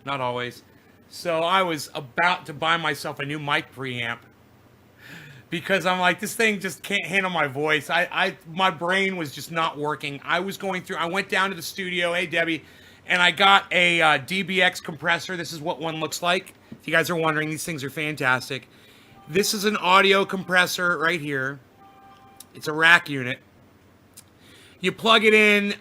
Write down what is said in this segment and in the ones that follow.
not always. So I was about to buy myself a new mic preamp because I'm like, this thing just can't handle my voice. My brain was just not working. I was going through. I went down to the studio, hey Debbie, and I got a DBX compressor. This is what one looks like. If you guys are wondering, these things are fantastic. This is an audio compressor right here. It's a rack unit. You plug it in,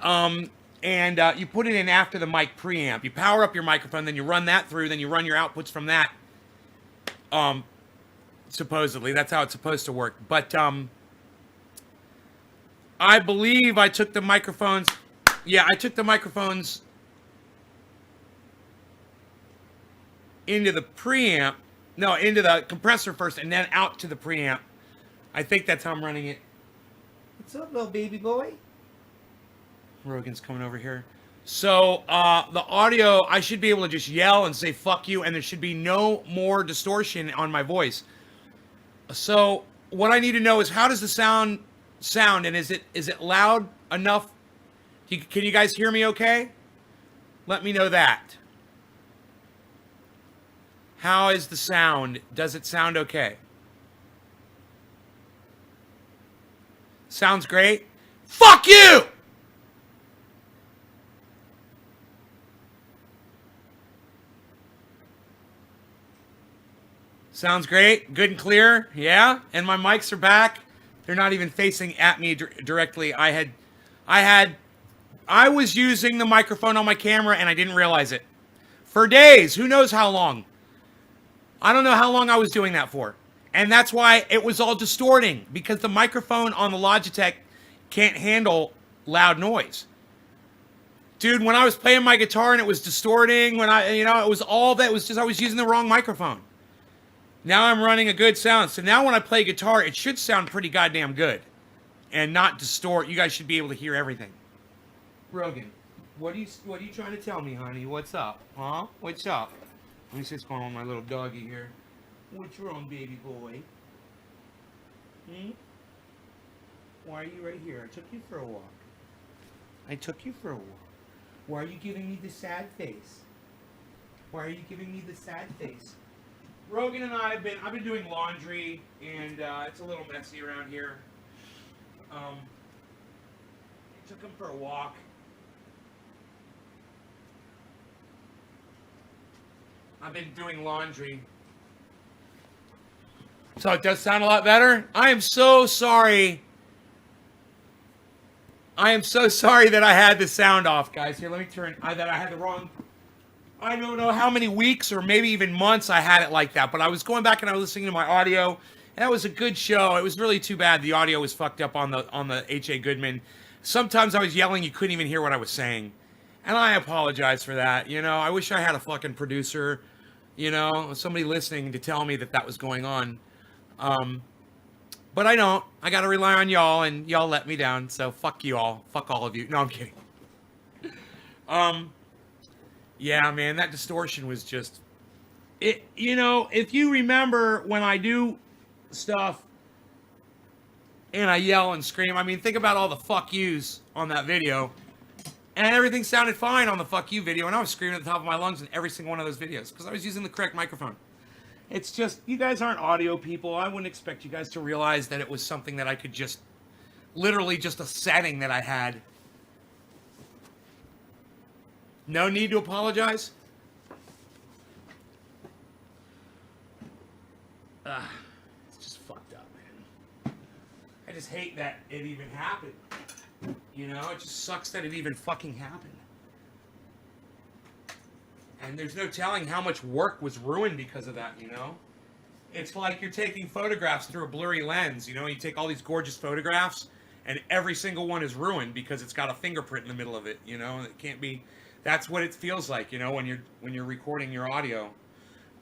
and you put it in after the mic preamp. You power up your microphone, then you run that through, then you run your outputs from that. Supposedly, that's how it's supposed to work. But I believe I took the microphones. Yeah, I took the microphones into the preamp. No, into the compressor first, and then out to the preamp. I think that's how I'm running it. What's up, little baby boy? Rogan's coming over here. So the audio, I should be able to just yell and say "fuck you," and there should be no more distortion on my voice. So what I need to know is how does the sound, and is it loud enough? Can you guys hear me okay? Let me know that. How is the sound? Does it sound okay? Sounds great. Fuck you! Sounds great. Good and clear. Yeah. And my mics are back. They're not even facing at me directly. I was using the microphone on my camera and I didn't realize it. For days. Who knows how long? I don't know how long I was doing that for. And that's why it was all distorting. Because the microphone on the Logitech can't handle loud noise. Dude, when I was playing my guitar and it was distorting, it was all that. It was just I was using the wrong microphone. Now I'm running a good sound. So now when I play guitar, it should sound pretty goddamn good. And not distort. You guys should be able to hear everything. Rogan, what are you trying to tell me, honey? What's up? Huh? What's up? Let me see what's going on with my little doggy here. What's wrong, baby boy? Why are you right here? I took you for a walk. Why are you giving me the sad face? Rogan and I've been doing laundry, and it's a little messy around here. I took him for a walk. I've been doing laundry. So it does sound a lot better. I am so sorry. That I had the sound off, guys. Here, let me turn. That I had the wrong. I don't know how many weeks or maybe even months I had it like that, but I was going back and I was listening to my audio, and that was a good show. It was really too bad the audio was fucked up on the H.A. Goodman. Sometimes I was yelling, you couldn't even hear what I was saying. And I apologize for that. I wish I had a fucking producer, somebody listening to tell me that was going on. But I don't. I got to rely on y'all, and y'all let me down. So fuck you all. Fuck all of you. No, I'm kidding. Yeah, man, that distortion was just it. If you remember when I do stuff and I yell and scream, I mean, think about all the fuck yous on that video. And everything sounded fine on the fuck you video, and I was screaming at the top of my lungs in every single one of those videos because I was using the correct microphone. It's just, you guys aren't audio people. I wouldn't expect you guys to realize that it was something that I could just, literally just a setting that I had. No need to apologize? It's just fucked up, man. I just hate that it even happened. It just sucks that it even fucking happened. And there's no telling how much work was ruined because of that, It's like you're taking photographs through a blurry lens, You take all these gorgeous photographs, and every single one is ruined because it's got a fingerprint in the middle of it, It can't be... That's what it feels like, when you're recording your audio.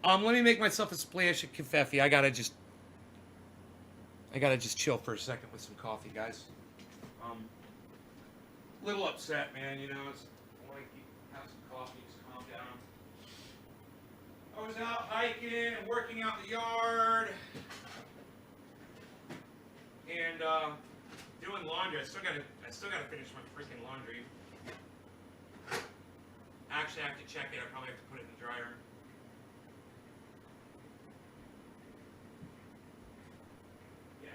Let me make myself a splash of kefefe. I gotta just chill for a second with some coffee, guys. Little upset, man. It's I want to have some coffee, just calm down. I was out hiking and working out in the yard, and doing laundry. I still gotta finish my freaking laundry. Actually, I have to check it. I probably have to put it in the dryer. Yes.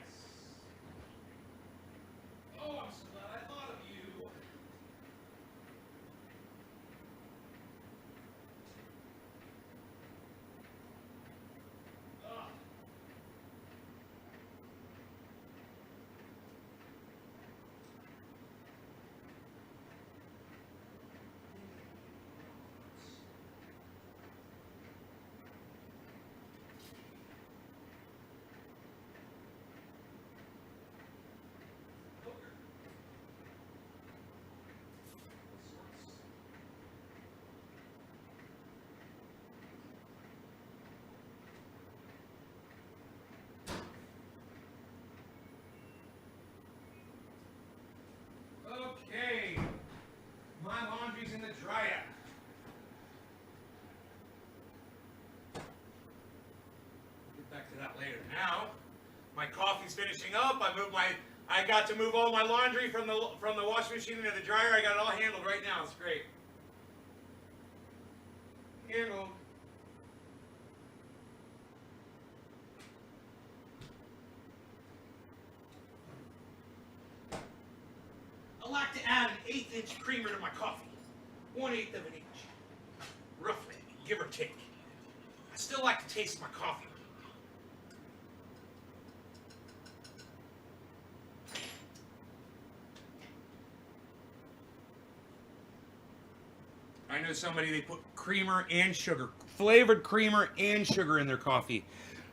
Oh, I'm so glad I thought of you. Ugh. Okay, my laundry's in the dryer. We'll get back to that later. Now, my coffee's finishing up. I got to move all my laundry from the washing machine into the dryer. I got it all handled right now. It's great. Handled. I like to add an 1/8 inch creamer to my coffee. 1/8 of an inch. Roughly, give or take. I still like to taste my coffee. I know somebody, they put creamer and sugar, flavored creamer and sugar in their coffee.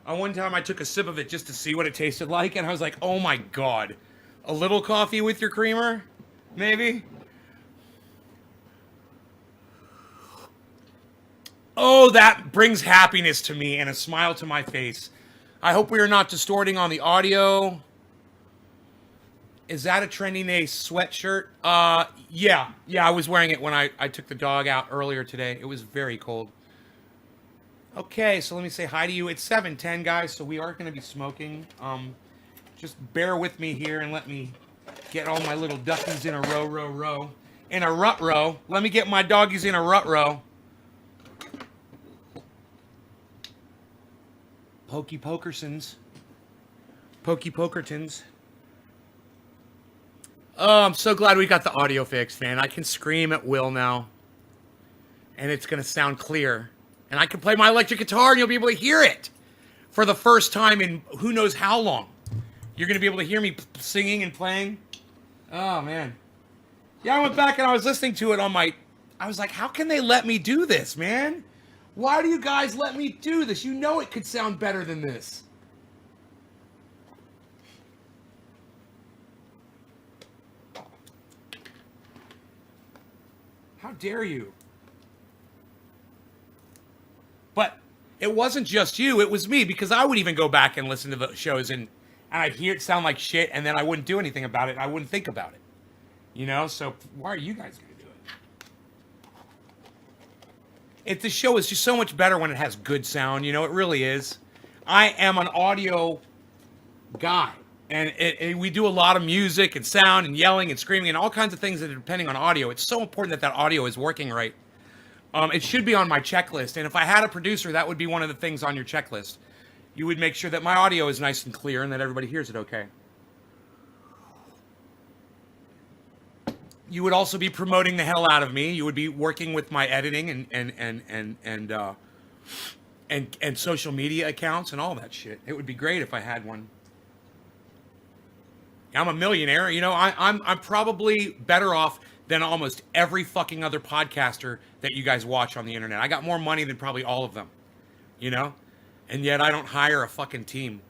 One time I took a sip of it just to see what it tasted like, and I was like, oh my god. A little coffee with your creamer? Maybe? Oh, that brings happiness to me and a smile to my face. I hope we are not distorting on the audio. Is that a Trendy Nay sweatshirt? Yeah, I was wearing it when I took the dog out earlier today. It was very cold. Okay, so let me say hi to you. It's 7:10, guys, so we are going to be smoking. Just bear with me here and let me get all my little duckies in a row. In a rut row. Let me get my doggies in a rut row. Pokey Pokersons. Pokey Pokertons. Oh, I'm so glad we got the audio fixed, man. I can scream at will now. And it's going to sound clear. And I can play my electric guitar and you'll be able to hear it. For the first time in who knows how long. You're going to be able to hear me singing and playing. Oh, man. Yeah, I went back and I was listening to it on my... I was like, how can they let me do this, man? Why do you guys let me do this? You know it could sound better than this. How dare you? But it wasn't just you, it was me, because I would even go back and listen to the shows and I'd hear it sound like shit and then I wouldn't do anything about it. I wouldn't think about it. You know, so why are you guys going to do it? The show is just so much better when it has good sound, you know, it really is. I am an audio guy. And we do a lot of music and sound and yelling and screaming and all kinds of things that are depending on audio. It's so important that that audio is working right. It should be on my checklist. And if I had a producer, that would be one of the things on your checklist. You would make sure that my audio is nice and clear and that everybody hears it okay. You would also be promoting the hell out of me. You would be working with my editing and social media accounts and all that shit. It would be great if I had one. I'm a millionaire. You know, I'm probably better off than almost every fucking other podcaster that you guys watch on the internet. I got more money than probably all of them, you know? And yet I don't hire a fucking team.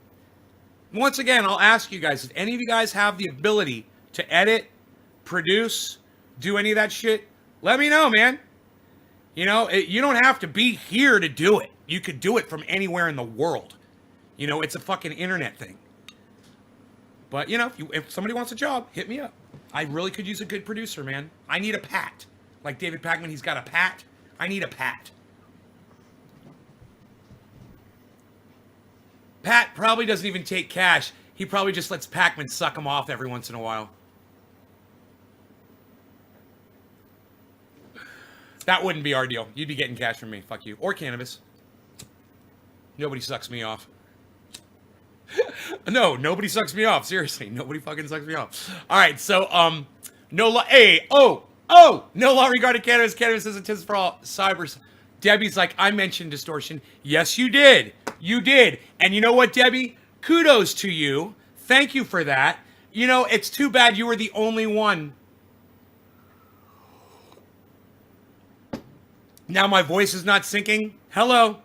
Once again, I'll ask you guys, if any of you guys have the ability to edit, produce, do any of that shit, let me know, man. You know, you don't have to be here to do it. You could do it from anywhere in the world. You know, it's a fucking internet thing. But, you know, if somebody wants a job, hit me up. I really could use a good producer, man. I need a Pat. Like David Pakman, he's got a Pat. I need a Pat. Pat probably doesn't even take cash. He probably just lets Pakman suck him off every once in a while. That wouldn't be our deal. You'd be getting cash from me. Fuck you. Or cannabis. Nobody sucks me off. No, nobody sucks me off. Seriously, nobody fucking sucks me off. All right, so no law. Hey, no law regarding cannabis. Cannabis is a test for all cyber. Debbie's like, I mentioned distortion. Yes, you did. You did. And you know what, Debbie? Kudos to you. Thank you for that. You know, it's too bad you were the only one. Now my voice is not syncing. Hello.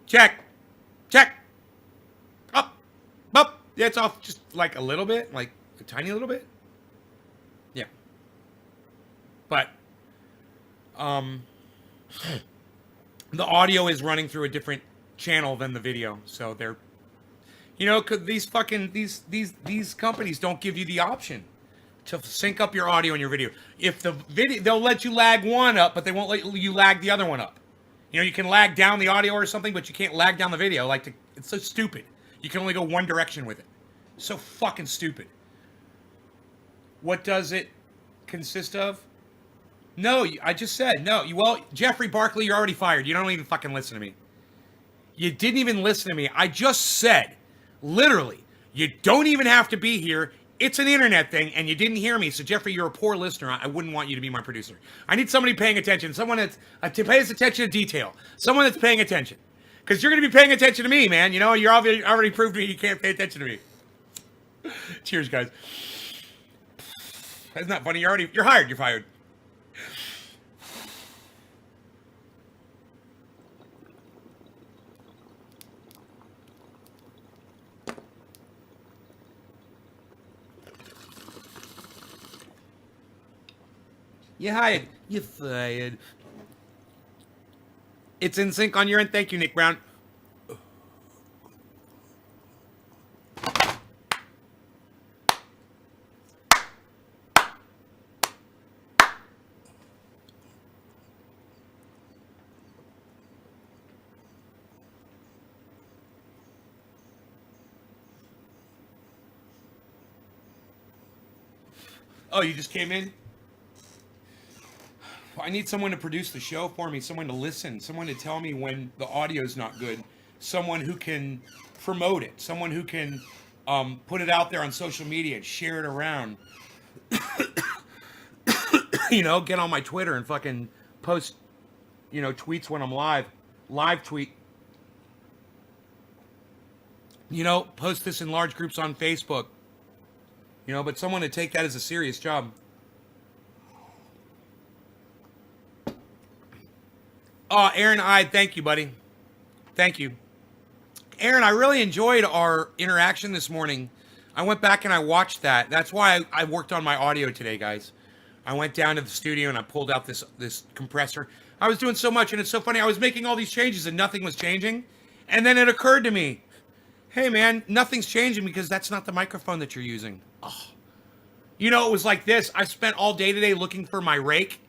Check. Up. Yeah, it's off just like a little bit, like a tiny little bit. Yeah. But the audio is running through a different channel than the video. So they're, you know, cause these companies don't give you the option to sync up your audio and your video. If the video, they'll let you lag one up, but they won't let you lag the other one up. You know, you can lag down the audio or something, but you can't lag down the video. It's so stupid. You can only go one direction with it. So fucking stupid. What does it consist of? No, I just said no. Well, Jeffrey Barkley, you're already fired. You don't even fucking listen to me. You didn't even listen to me. I just said, literally, you don't even have to be here. It's an internet thing, and you didn't hear me. So, Jeffrey, you're a poor listener. I wouldn't want you to be my producer. I need somebody paying attention. Someone that's pays attention to detail. Someone that's paying attention. Because you're going to be paying attention to me, man. You know, you're already proved to me you can't pay attention to me. Cheers, guys. Isn't that funny? You're hired. You're fired. You hired. You fired. It's in sync on your end. Thank you, Nick Brown. Oh, you just came in? I need someone to produce the show for me, someone to listen, someone to tell me when the audio's not good, someone who can promote it, someone who can put it out there on social media and share it around. You know, get on my Twitter and fucking post, you know, tweets when I'm live tweet. You know, post this in large groups on Facebook. You know, but someone to take that as a serious job. Oh, Aaron, thank you, buddy. Thank you. Aaron, I really enjoyed our interaction this morning. I went back and I watched that. That's why I worked on my audio today, guys. I went down to the studio and I pulled out this compressor. I was doing so much, and it's so funny. I was making all these changes and nothing was changing. And then it occurred to me, hey, man, nothing's changing because that's not the microphone that you're using. Oh. You know, it was like this. I spent all day today looking for my rake.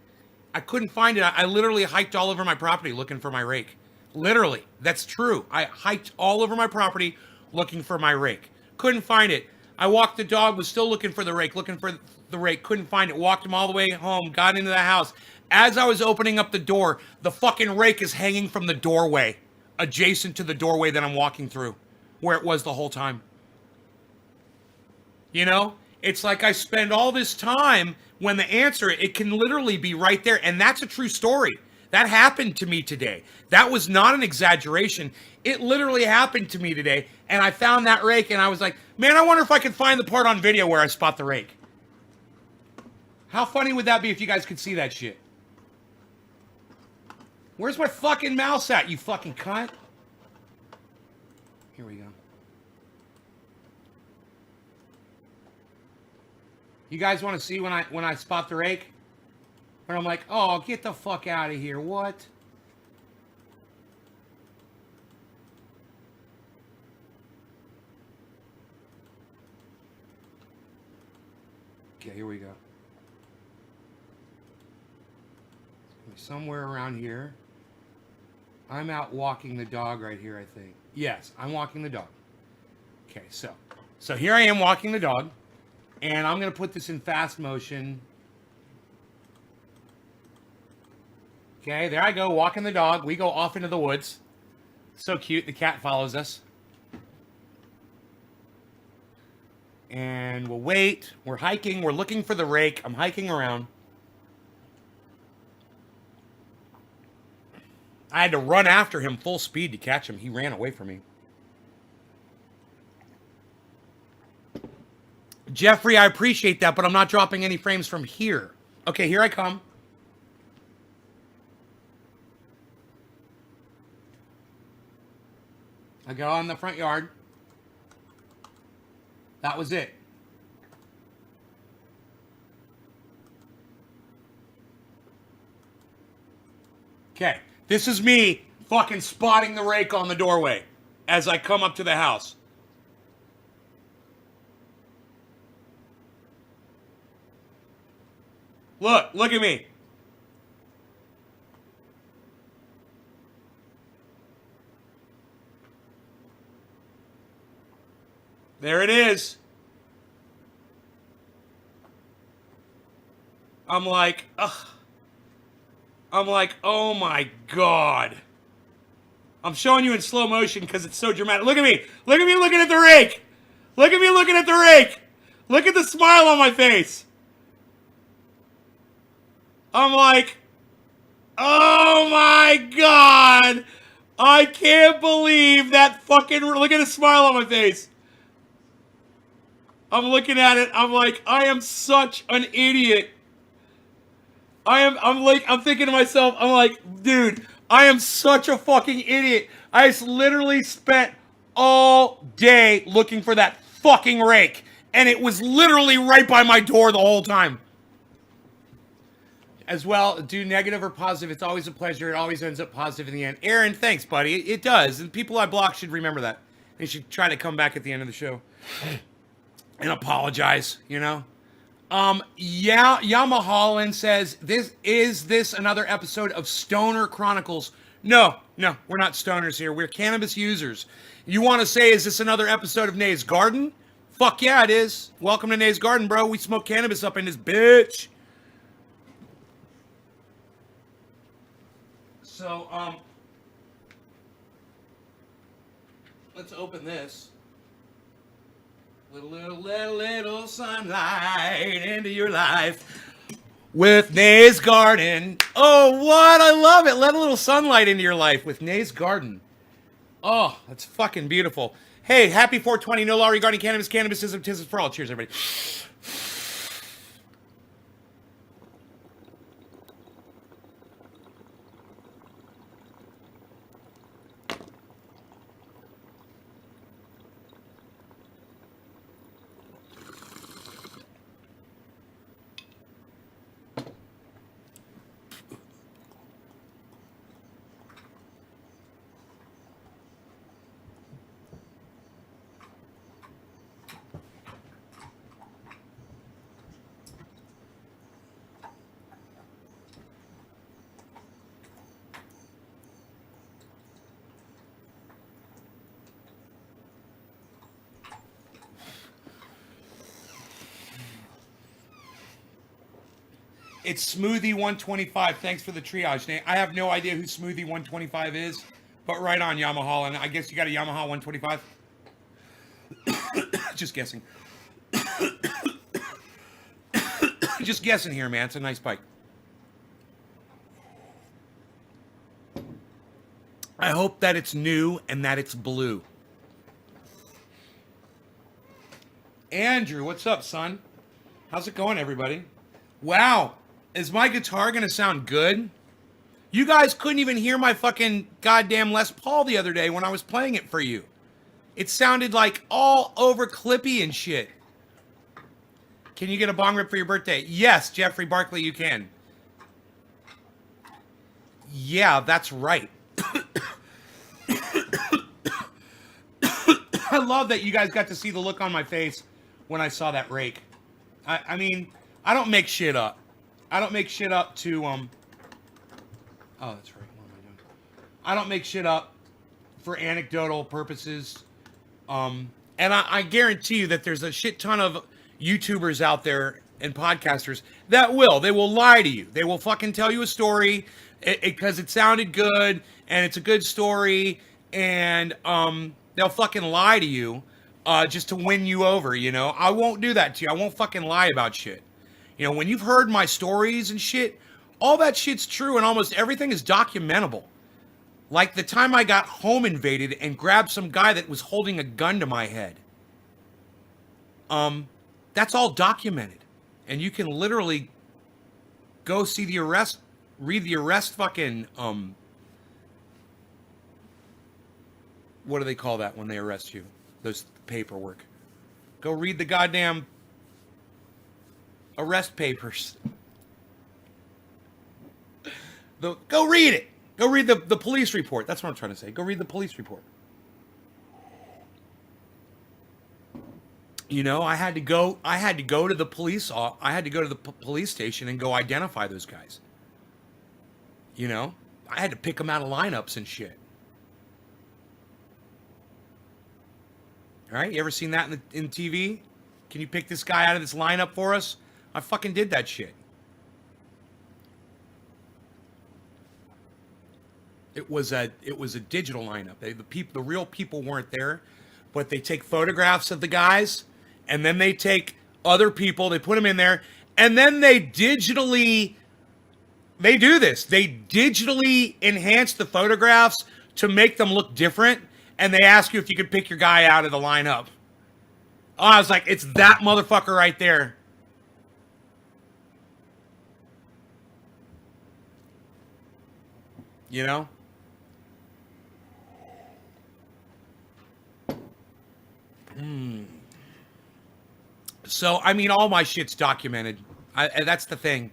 I couldn't find it. I literally hiked all over my property looking for my rake. Literally. That's true. I hiked all over my property looking for my rake. Couldn't find it. I walked the dog, was still looking for the rake, couldn't find it. Walked him all the way home, got into the house. As I was opening up the door, the fucking rake is hanging from the doorway, adjacent to the doorway that I'm walking through, where it was the whole time. You know? It's like I spend all this time when the answer, it can literally be right there. And that's a true story. That happened to me today. That was not an exaggeration. It literally happened to me today. And I found that rake and I was like, man, I wonder if I could find the part on video where I spot the rake. How funny would that be if you guys could see that shit? Where's my fucking mouse at, you fucking cunt? Here we go. You guys want to see when I spot the rake? When I'm like, oh, get the fuck out of here. What? Okay, here we go. Somewhere around here. I'm out walking the dog right here, I think. Yes, I'm walking the dog. Okay, so here I am walking the dog. And I'm going to put this in fast motion. Okay, there I go, walking the dog. We go off into the woods. So cute. The cat follows us. And we'll wait. We're hiking. We're looking for the rake. I'm hiking around. I had to run after him full speed to catch him. He ran away from me. Jeffrey, I appreciate that, but I'm not dropping any frames from here. Okay, here I come. I got on the front yard. That was it. Okay, this is me fucking spotting the rake on the doorway as I come up to the house. Look at me. There it is. I'm like, ugh. I'm like, oh my God. I'm showing you in slow motion because it's so dramatic. Look at me. Look at me looking at the rake. Look at me looking at the rake. Look at the smile on my face. I'm like, oh my God. I can't believe that fucking... Look at the smile on my face. I'm looking at it. I'm like, I am such an idiot. I'm thinking to myself, I'm like, dude, I am such a fucking idiot. I just literally spent all day looking for that fucking rake. And it was literally right by my door the whole time. As well, do negative or positive. It's always a pleasure. It always ends up positive in the end. Aaron, thanks, buddy. It does. And people I block should remember that. They should try to come back at the end of the show and apologize, you know? Yamahalan says, is this another episode of Stoner Chronicles? No, we're not stoners here. We're cannabis users. You want to say, is this another episode of Nay's Garden? Fuck yeah, it is. Welcome to Nay's Garden, bro. We smoke cannabis up in this bitch. So, let's open this. Little sunlight into your life with Nay's Garden. Oh, what? I love it. Let a little sunlight into your life with Nay's Garden. Oh, that's fucking beautiful. Hey, happy 420. No law regarding cannabis. Cannabisism, tism for all. Cheers, everybody. It's Smoothie 125. Thanks for the triage, Nate. I have no idea who Smoothie 125 is, but right on, Yamaha. And I guess you got a Yamaha 125? Just guessing. Just guessing here, man. It's a nice bike. I hope that it's new and that it's blue. Andrew, what's up, son? How's it going, everybody? Wow. Is my guitar going to sound good? You guys couldn't even hear my fucking goddamn Les Paul the other day when I was playing it for you. It sounded like all over clippy and shit. Can you get a bong rip for your birthday? Yes, Jeffrey Barkley, you can. Yeah, that's right. I love that you guys got to see the look on my face when I saw that rake. I mean, I don't make shit up. I don't make shit up to, oh, that's right. What am I doing? I don't make shit up for anecdotal purposes. And I guarantee you that there's a shit ton of YouTubers out there and podcasters that they will lie to you. They will fucking tell you a story because it sounded good and it's a good story, and they'll fucking lie to you just to win you over. You know, I won't do that to you. I won't fucking lie about shit. You know, when you've heard my stories and shit, all that shit's true, and almost everything is documentable. Like the time I got home invaded and grabbed some guy that was holding a gun to my head. That's all documented. And you can literally go see the arrest, read the arrest fucking, what do they call that when they arrest you? Those paperwork. Go read the goddamn arrest papers. Go read it. Go read the police report. That's what I'm trying to say. Go read the police report. You know, I had to go to the police. I had to go to the police station and go identify those guys. You know, I had to pick them out of lineups and shit. All right, you ever seen that in TV? Can you pick this guy out of this lineup for us? I fucking did that shit. It was a digital lineup. The real people weren't there, but they take photographs of the guys, and then they take other people, they put them in there, and then they do this. They digitally enhance the photographs to make them look different, and they ask you if you could pick your guy out of the lineup. Oh, I was like, it's that motherfucker right there. You know? So, I mean, all my shit's documented. That's the thing.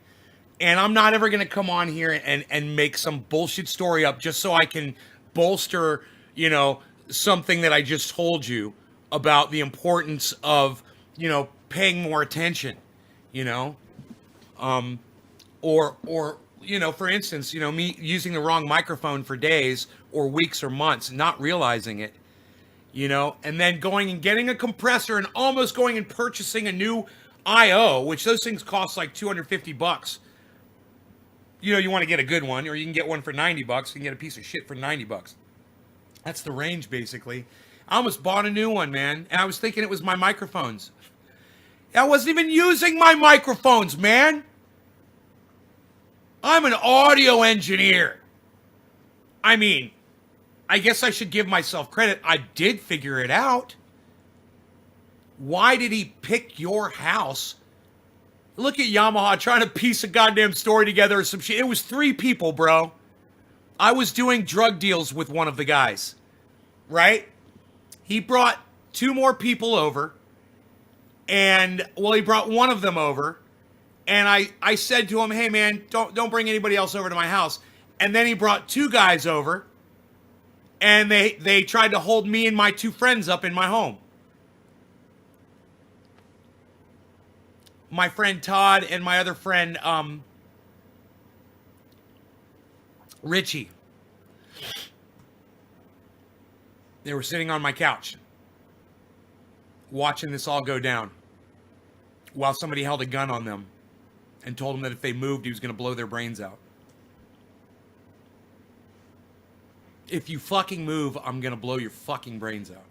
And I'm not ever going to come on here and make some bullshit story up just so I can bolster, you know, something that I just told you about the importance of, you know, paying more attention, you know? Or, you know, for instance, you know, me using the wrong microphone for days or weeks or months, not realizing it. You know, and then going and getting a compressor and almost going and purchasing a new IO, which those things cost like $250. You know, you want to get a good one, or you can get one for $90. You can get a piece of shit for $90. That's the range, basically. I almost bought a new one, man, and I was thinking it was my microphones. I wasn't even using my microphones, man. I'm an audio engineer. I mean, I guess I should give myself credit. I did figure it out. Why did he pick your house? Look at Yamaha trying to piece a goddamn story together or some shit. It was 3 people, bro. I was doing drug deals with one of the guys, right? He brought 2 more people over, and, well, he brought one of them over, and I said to him, hey, man, don't bring anybody else over to my house. And then he brought 2 guys over, and they tried to hold me and my 2 friends up in my home. My friend Todd and my other friend, Richie. They were sitting on my couch, watching this all go down, while somebody held a gun on them and told them that if they moved, he was going to blow their brains out. If you fucking move, I'm going to blow your fucking brains out.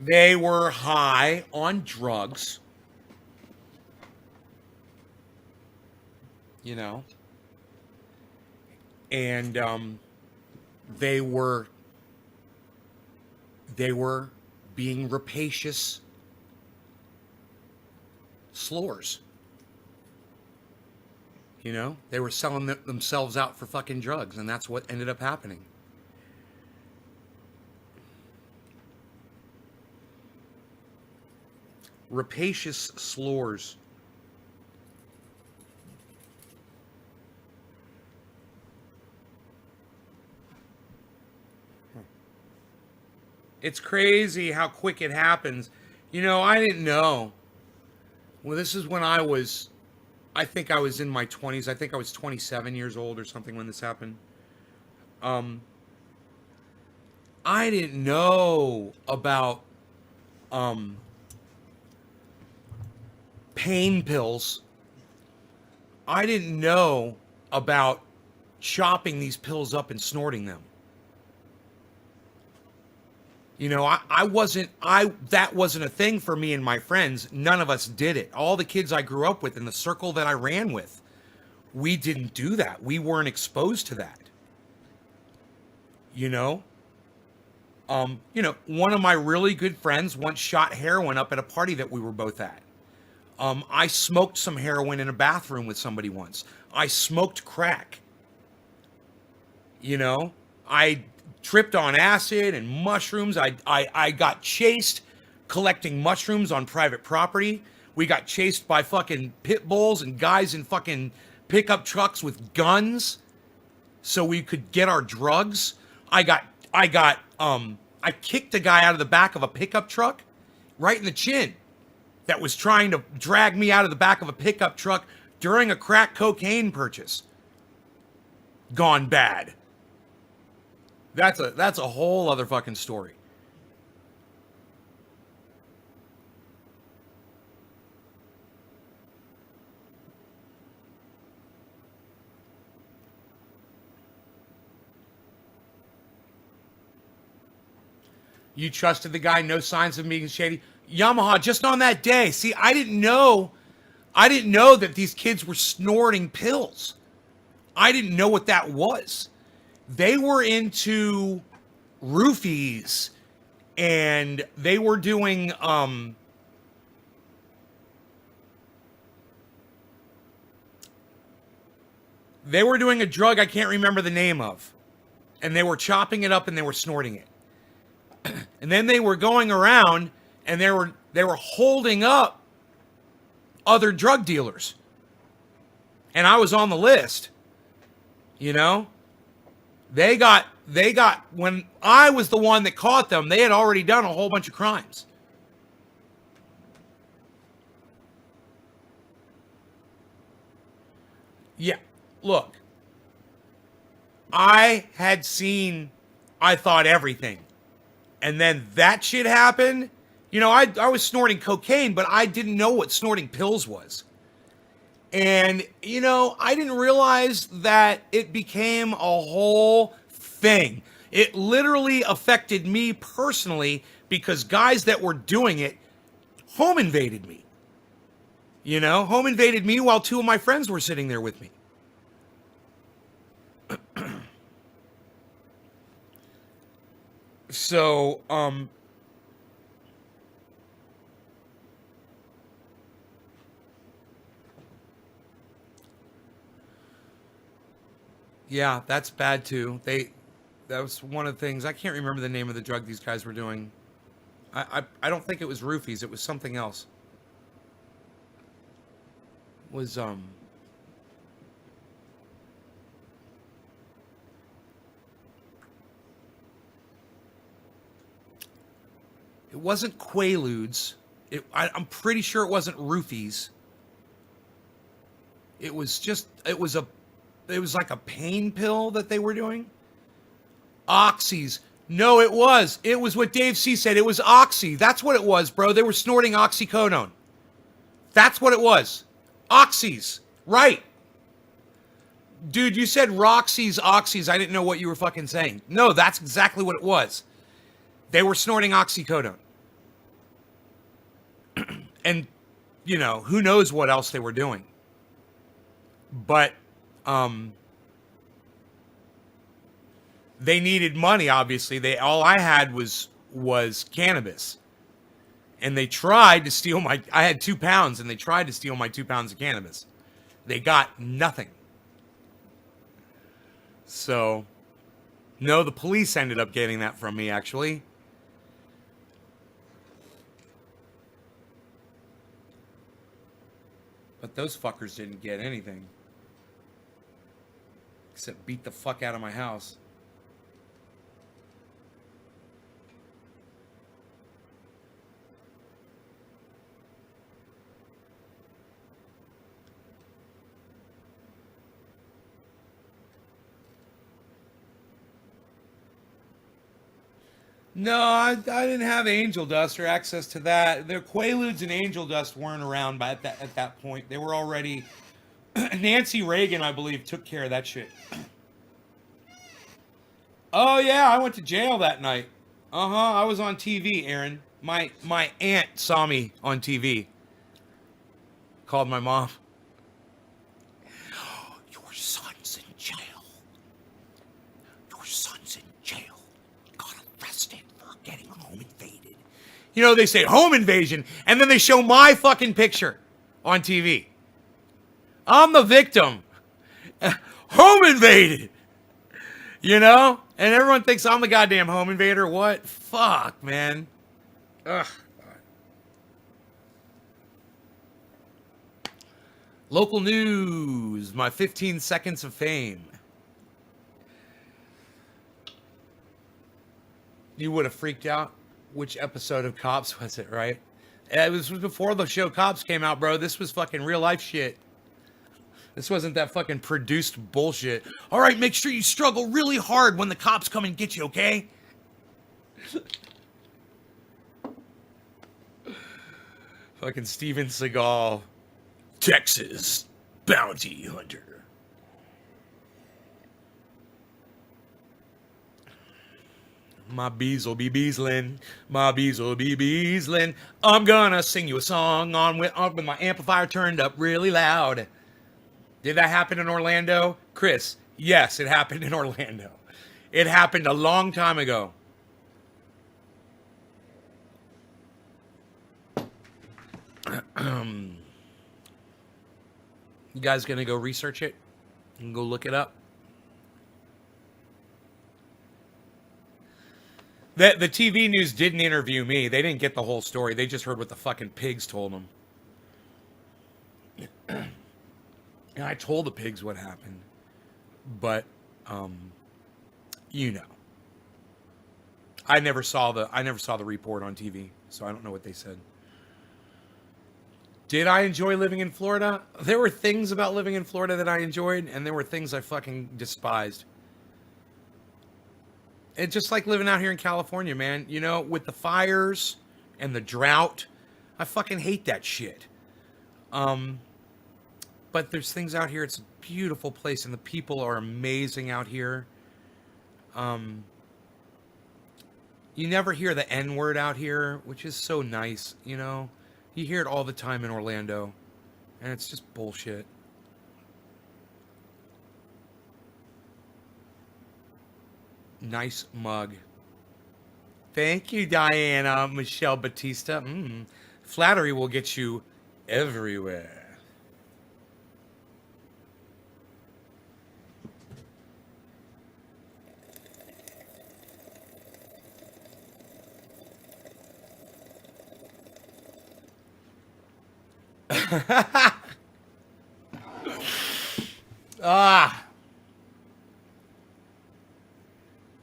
They were high on drugs. You know. And they were being rapacious slurs. You know, they were selling themselves out for fucking drugs, and that's what ended up happening. Rapacious slurs. It's crazy how quick it happens. You know, I didn't know. Well, this is when I was I think I was in my 20s. I think I was 27 years old or something when this happened. Um, I didn't know about um, pain pills. I didn't know about chopping these pills up and snorting them. You know, that wasn't a thing for me and my friends. None of us did it. All the kids I grew up with in the circle that I ran with, we didn't do that. We weren't exposed to that. You know? One of my really good friends once shot heroin up at a party that we were both at. I smoked some heroin in a bathroom with somebody once. I smoked crack. You know, I tripped on acid and mushrooms. I got chased collecting mushrooms on private property. We got chased by fucking pit bulls and guys in fucking pickup trucks with guns so we could get our drugs. I kicked a guy out of the back of a pickup truck right in the chin that was trying to drag me out of the back of a pickup truck during a crack cocaine purchase. Gone bad. That's a whole other fucking story. You trusted the guy, no signs of being shady. Yamaha, just on that day. See, I didn't know that these kids were snorting pills. I didn't know what that was. They were into roofies and they were doing a drug I can't remember the name of. And they were chopping it up and they were snorting it. And then they were going around and they were holding up other drug dealers. And I was on the list. You know? They got when I was the one that caught them, they had already done a whole bunch of crimes. Yeah. Look. I thought everything. And then that shit happened. You know, I was snorting cocaine, but I didn't know what snorting pills was. And, you know, I didn't realize that it became a whole thing. It literally affected me personally because guys that were doing it home invaded me. You know, home invaded me while two of my friends were sitting there with me. So, yeah, that's bad too. That was one of the things. I can't remember the name of the drug these guys were doing. I don't think it was roofies. It was something else. It was it wasn't Quaaludes. I'm pretty sure it wasn't roofies. It was like a pain pill that they were doing. Oxys. No, it was. It was what Dave C said. It was Oxy. That's what it was, bro. They were snorting oxycodone. That's what it was. Oxys. Right. Dude, you said Roxy's, Oxys. I didn't know what you were fucking saying. No, that's exactly what it was. They were snorting oxycodone. And, you know, who knows what else they were doing. But, they needed money, obviously. All I had was cannabis. And they tried to steal I had 2 pounds, and they tried to steal my 2 pounds of cannabis. They got nothing. So, no, the police ended up getting that from me, actually. But those fuckers didn't get anything. Except beat the fuck out of my house. No, I didn't have angel dust or access to that. The Quaaludes and angel dust weren't around by at that point. They were already. Nancy Reagan, I believe, took care of that shit. Oh yeah, I went to jail that night. Uh huh. I was on TV, Aaron. My aunt saw me on TV. Called my mom. Your son's in jail. Your son's in jail. Got arrested for getting home invaded. You know, they say home invasion, and then they show my fucking picture on TV. I'm the victim. Home invaded. You know? And everyone thinks I'm the goddamn home invader. What? Fuck, man. Ugh. Local news. My 15 seconds of fame. You would have freaked out. Which episode of Cops was it, right? It was before the show Cops came out, bro. This was fucking real life shit. This wasn't that fucking produced bullshit. All right, make sure you struggle really hard when the cops come and get you, okay? Fucking Steven Seagal. Texas bounty hunter. My bees will be beesling. My bees will be beesling. I'm gonna sing you a song on with my amplifier turned up really loud. Did that happen in Orlando? Chris, yes, it happened in Orlando. It happened a long time ago. You guys gonna go research it and go look it up? The TV news didn't interview me. They didn't get the whole story. They just heard what the fucking pigs told them. And I told the pigs what happened. But, you know. I never saw the report on TV, so I don't know what they said. Did I enjoy living in Florida? There were things about living in Florida that I enjoyed, and there were things I fucking despised. It's just like living out here in California, man. You know, with the fires and the drought, I fucking hate that shit. But there's things out here. It's a beautiful place, and the people are amazing out here. You never hear the N-word out here, which is so nice, you know? You hear it all the time in Orlando, and it's just bullshit. Nice mug. Thank you, Diana Michelle Batista. Flattery will get you everywhere.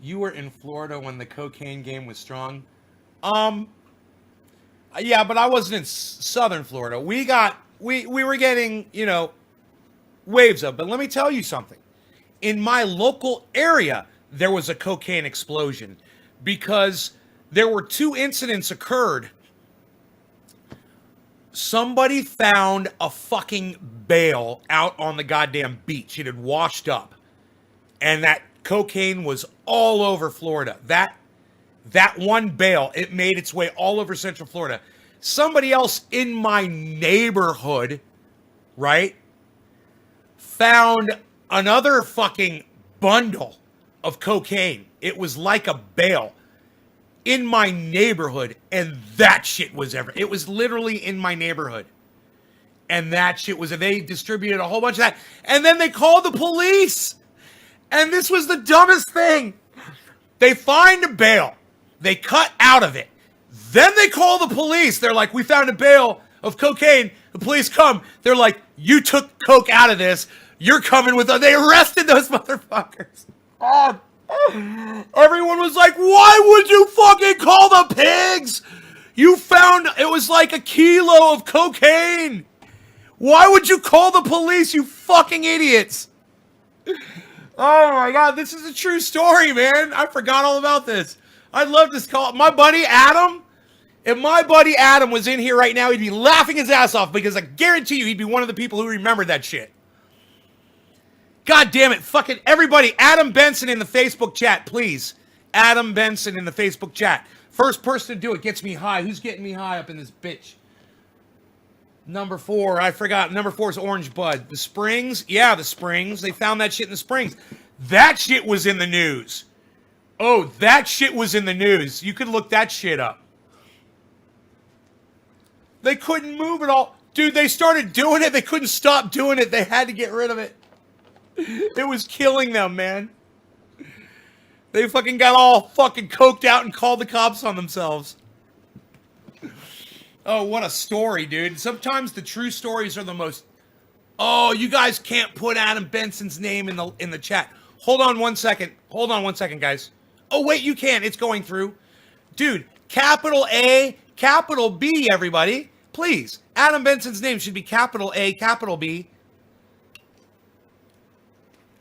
You were in Florida when the cocaine game was strong. Yeah, but I wasn't in southern Florida. We were getting, you know, waves of. But let me tell you something. In my local area, there was a cocaine explosion because there were 2 incidents occurred. Somebody found a fucking bale out on the goddamn beach. It had washed up. And that cocaine was all over Florida. That one bale, it made its way all over Central Florida. Somebody else in my neighborhood, right, found another fucking bundle of cocaine. It was like a bale in my neighborhood, and that shit was it was literally in my neighborhood. And that shit was, they distributed a whole bunch of that. And then they called the police. And this was the dumbest thing. They find a bale. They cut out of it. Then they call the police. They're like, we found a bale of cocaine. The police come. They're like, you took coke out of this. You're coming with us. They arrested those motherfuckers. Oh. Everyone was like, why would you fucking call the pigs? You found, it was like a kilo of cocaine. Why would you call the police, you fucking idiots? Oh my God, this is a true story, man. I forgot all about this. I'd love to call my buddy Adam. If my buddy Adam was in here right now, he'd be laughing his ass off because I guarantee you he'd be one of the people who remembered that shit. God damn it. Fucking everybody. Adam Benson in the Facebook chat, please. Adam Benson in the Facebook chat. First person to do it gets me high. Who's getting me high up in this bitch? Number 4. I forgot. Number 4 is Orange Bud. The Springs? Yeah, the Springs. They found that shit in the Springs. That shit was in the news. Oh, that shit was in the news. You could look that shit up. They couldn't move it all. Dude, they started doing it. They couldn't stop doing it. They had to get rid of it. It was killing them, man. They fucking got all fucking coked out and called the cops on themselves. Oh, what a story, dude. Sometimes the true stories are the most... Oh, you guys can't put Adam Benson's name in the chat. Hold on one second. Hold on one second, guys. Oh, wait, you can. It's going through. Dude, capital A, capital B, everybody. Please. Adam Benson's name should be capital A, capital B.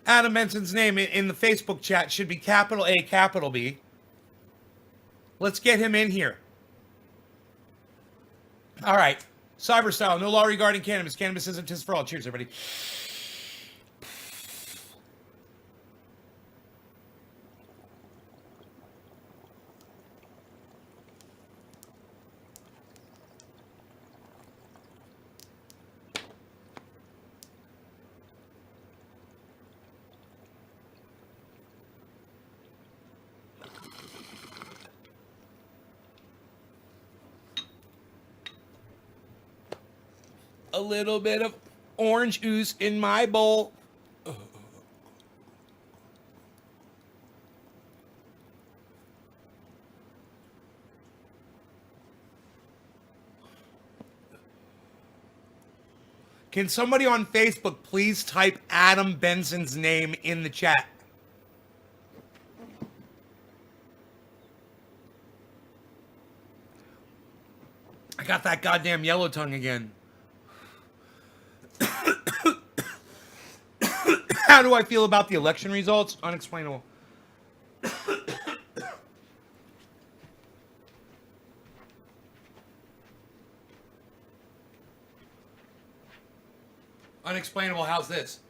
Adam Benson's name in the Facebook chat should be capital A, capital B. Let's get him in here. All right. Cyberstyle, no law regarding cannabis. Cannabis isn't just for all. Cheers, everybody. A little bit of orange juice in my bowl. Can somebody on Facebook please type Adam Benson's name in the chat? I got that goddamn yellow tongue again. How do I feel about the election results? Unexplainable. Unexplainable. How's this?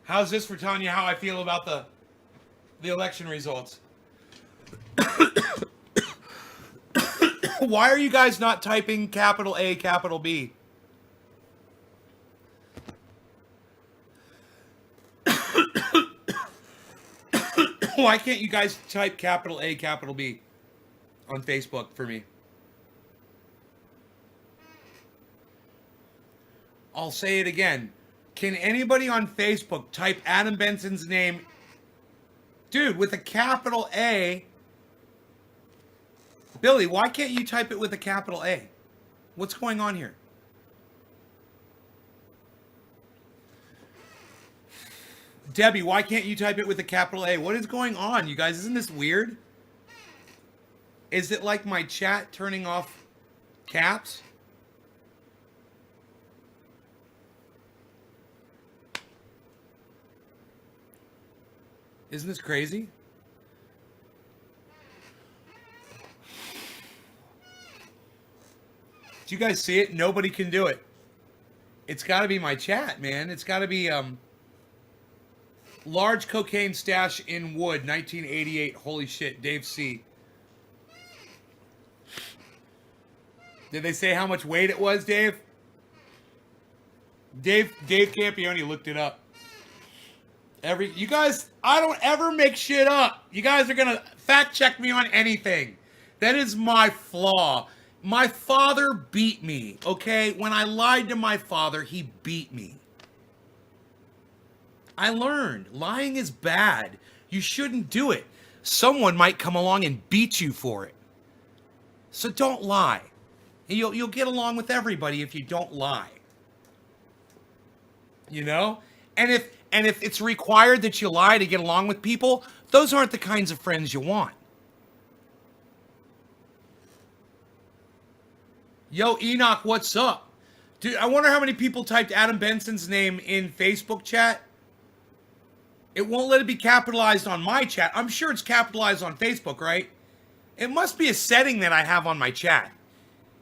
How's this for telling you how I feel about the election results? Why are you guys not typing capital A, capital B? Why can't you guys type capital A, capital B on Facebook for me? I'll say it again. Can anybody on Facebook type Adam Benson's name, dude, with a capital A? Billy, why can't you type it with a capital A? What's going on here? Debbie, why can't you type it with a capital A? What is going on, you guys? Isn't this weird? Is it like my chat turning off caps? Isn't this crazy? Do you guys see it? Nobody can do it. It's got to be my chat, man. It's got to be large cocaine stash in wood, 1988. Holy shit, Dave C. Did they say how much weight it was, Dave? Dave Campione looked it up. You guys, I don't ever make shit up. You guys are gonna fact check me on anything. That is my flaw. My father beat me, okay? When I lied to my father, he beat me. I learned. Lying is bad. You shouldn't do it. Someone might come along and beat you for it. So don't lie. You'll get along with everybody if you don't lie. You know? And if it's required that you lie to get along with people, those aren't the kinds of friends you want. Yo, Enoch, what's up? Dude, I wonder how many people typed Adam Benson's name in Facebook chat. It won't let it be capitalized on my chat. I'm sure it's capitalized on Facebook, right? It must be a setting that I have on my chat.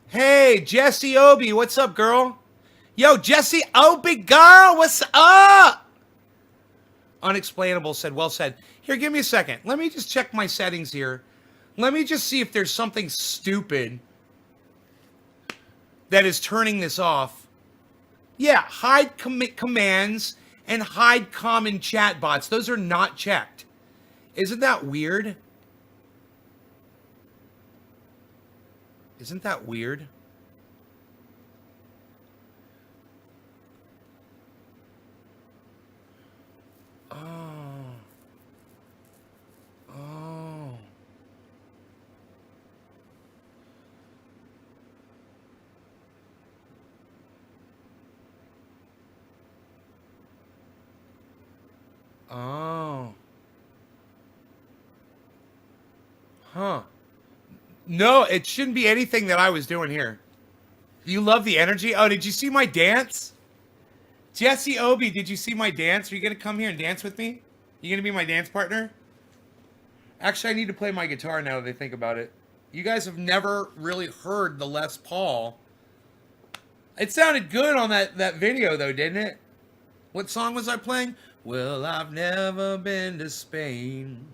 Hey, Jessie Obi, what's up, girl? Yo, Jessie Obi, girl, what's up? Unexplainable said, well said. Here, give me a second. Let me just check my settings here. Let me just see if there's something stupid that is turning this off. Yeah, hide commands and hide common chat bots. Those are not checked. Isn't that weird? Isn't that weird? Oh. Oh. Oh. Huh. No, it shouldn't be anything that I was doing here. You love the energy? Oh, did you see my dance? Jessie Obi, did you see my dance? Are you going to come here and dance with me? You going to be my dance partner? Actually, I need to play my guitar now that I think about it. You guys have never really heard the Les Paul. It sounded good on that video, though, didn't it? What song was I playing? Well, I've never been to Spain.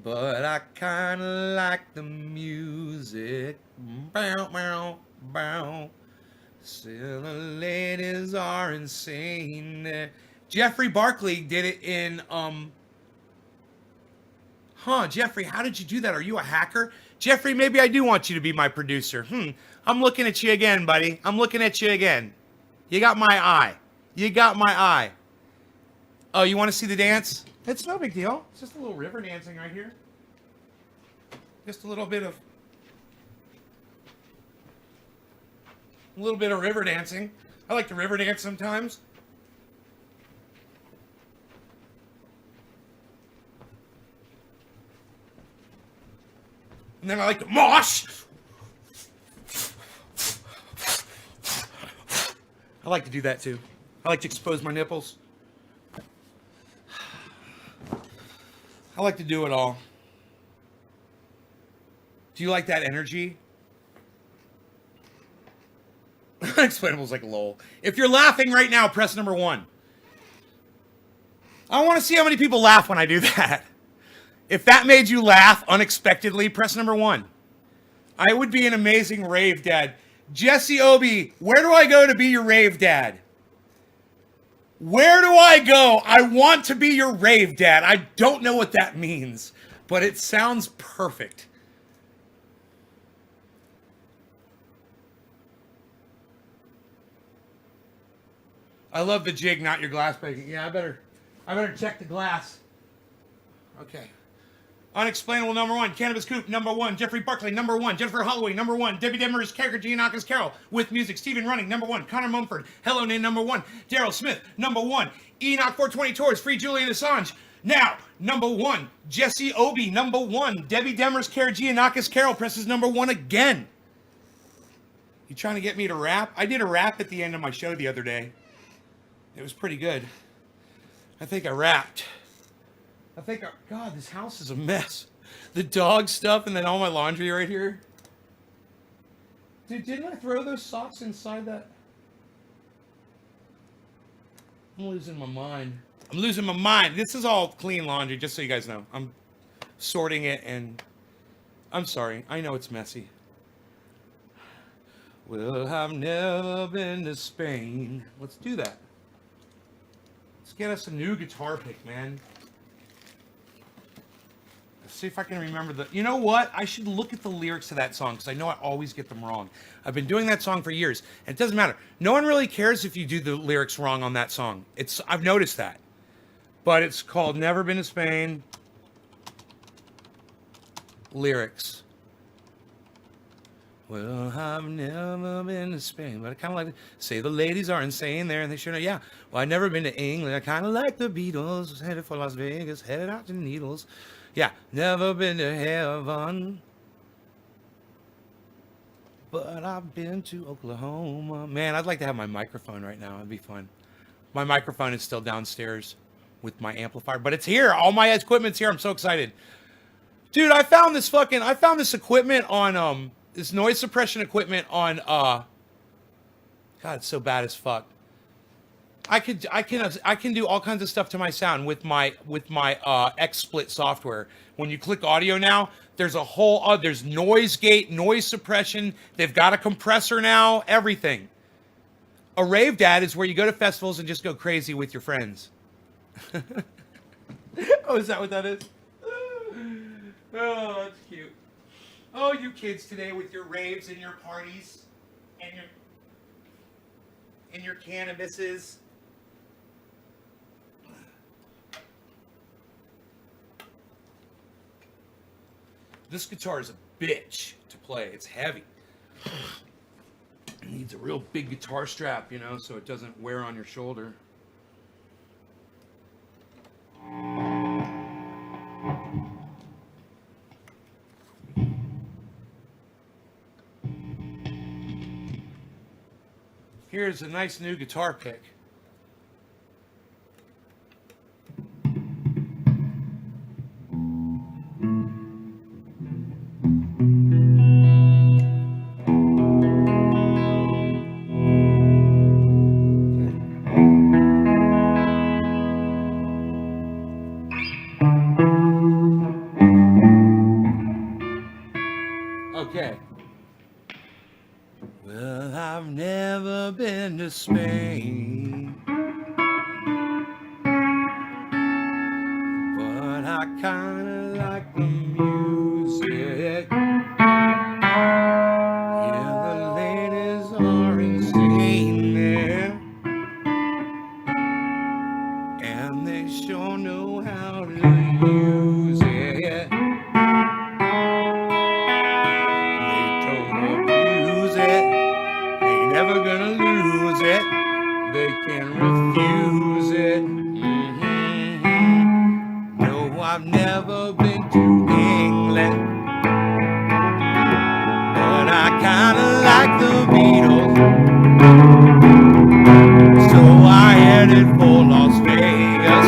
But I kind of like the music. Bow, bow, bow. Still the ladies are insane. Jeffrey Barkley did it in, Jeffrey, how did you do that? Are you a hacker? Jeffrey, maybe I do want you to be my producer. I'm looking at you again, buddy. I'm looking at you again. You got my eye. You got my eye. Oh, you want to see the dance? It's no big deal. It's just a little river dancing right here. Just a little bit of river dancing. I like to river dance sometimes. And then I like to mosh. I like to do that too. I like to expose my nipples. I like to do it all. Do you like that energy? Unexplainable's like lol. If you're laughing right now, press number 1. I want to see how many people laugh when I do that. If that made you laugh unexpectedly, press number 1. I would be an amazing rave dad. Jessie Obi, where do I go to be your rave dad? Where do I go? I want to be your rave dad. I don't know what that means, but it sounds perfect. I love the jig, not your glass breaking. Yeah, I better check the glass. Okay. Unexplainable number 1. Cannabis Coop number 1. Jeffrey Barkley number 1. Jennifer Holloway number 1. Debbie Demers character Giannakis Carol with music. Stephen Running number 1. Connor Mumford Hello Name number 1. Daryl Smith number 1. Enoch 420 Tours Free Julian Assange. Now number 1. Jessie Obi number 1. Debbie Demers character Giannakis Carol presses number 1 again. You trying to get me to rap? I did a rap at the end of my show the other day. It was pretty good. I think I rapped. God, this house is a mess. The dog stuff and then all my laundry right here. Dude, didn't I throw those socks inside that? I'm losing my mind. This is all clean laundry, just so you guys know. I'm sorting it and I'm sorry. I know it's messy. Well, I've never been to Spain. Let's do that. Let's get us a new guitar pick, man. Let's see if I can remember the... You know what? I should look at the lyrics to that song because I know I always get them wrong. I've been doing that song for years, and it doesn't matter. No one really cares if you do the lyrics wrong on that song. I've noticed that. But it's called Never Been to Spain. Lyrics. Well, I've never been to Spain, but I kind of like to say the ladies are insane there, and they sure know. Yeah, well, I've never been to England. I kind of like the Beatles, headed for Las Vegas, headed out to Needles. Yeah, never been to heaven, but I've been to Oklahoma. Man, I'd like to have my microphone right now. It'd be fun. My microphone is still downstairs with my amplifier, but it's here. All my equipment's here. I'm so excited. Dude, I found this equipment on this noise suppression equipment on God, it's so bad as fuck. I can do all kinds of stuff to my sound with my XSplit software. When you click audio now, there's a whole there's noise gate, noise suppression. They've got a compressor now, everything. A rave dad is where you go to festivals and just go crazy with your friends. Oh, is that what that is? Oh, that's cute. Oh, you kids today with your raves and your parties and your cannabises. This guitar is a bitch to play. It's heavy. It needs a real big guitar strap, you know, so it doesn't wear on your shoulder. Here's a nice new guitar pick. Okay. Well, I've never been to Spain, but I kinda like the music. Yeah, the ladies are insane there, and they sure know how to use it. Never gonna lose it. They can refuse it. No, I've never been to England, but I kinda like the Beatles. So I headed for Las Vegas.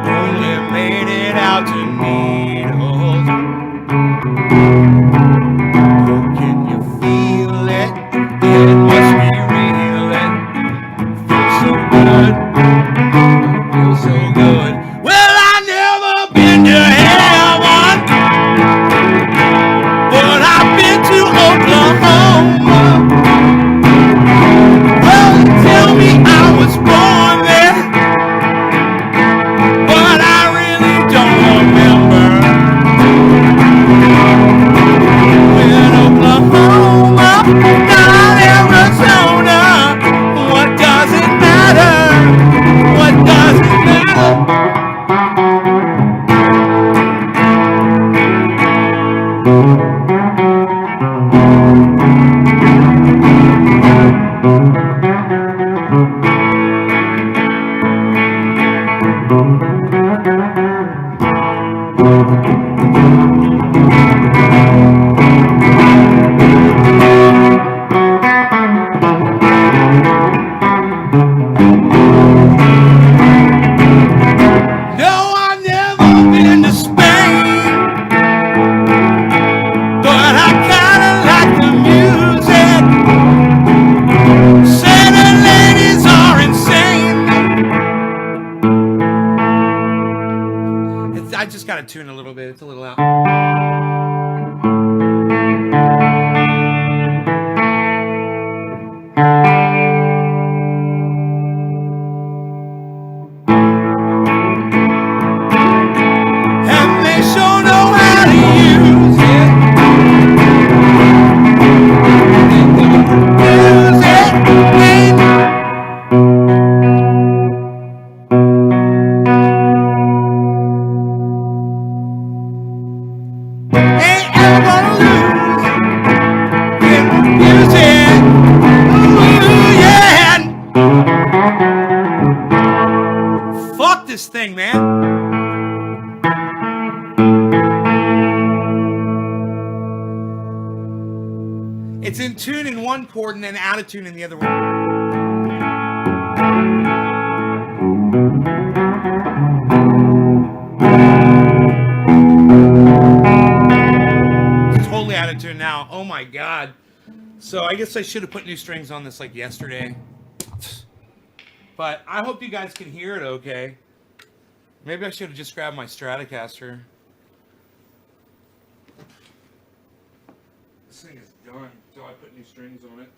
Only made it out to Needles. It must be real, it feels so good, feels so good. Well, I never been to heaven, but I've been to Oklahoma. Well, they tell me I was born there, but I really don't remember. Well, Oklahoma, not Arizona. What does it matter? What does it matter? I just got to tune a little bit. It's a little out. And they sure know how to use it. Use it. Fuck this thing, man. It's in tune in one chord and then out of tune in the other one. So I guess I should have put new strings on this like yesterday. But I hope you guys can hear it okay. Maybe I should have just grabbed my Stratocaster. This thing is done until I put new strings on it.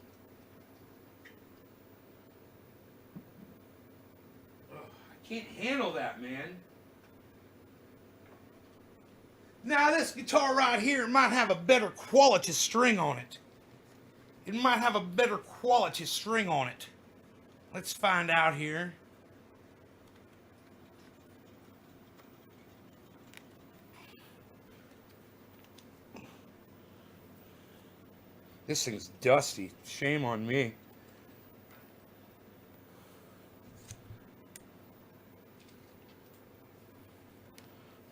Ugh, I can't handle that, man. Now this guitar right here might have a better quality string on it. It might have a better quality string on it. Let's find out here. This thing's dusty. Shame on me.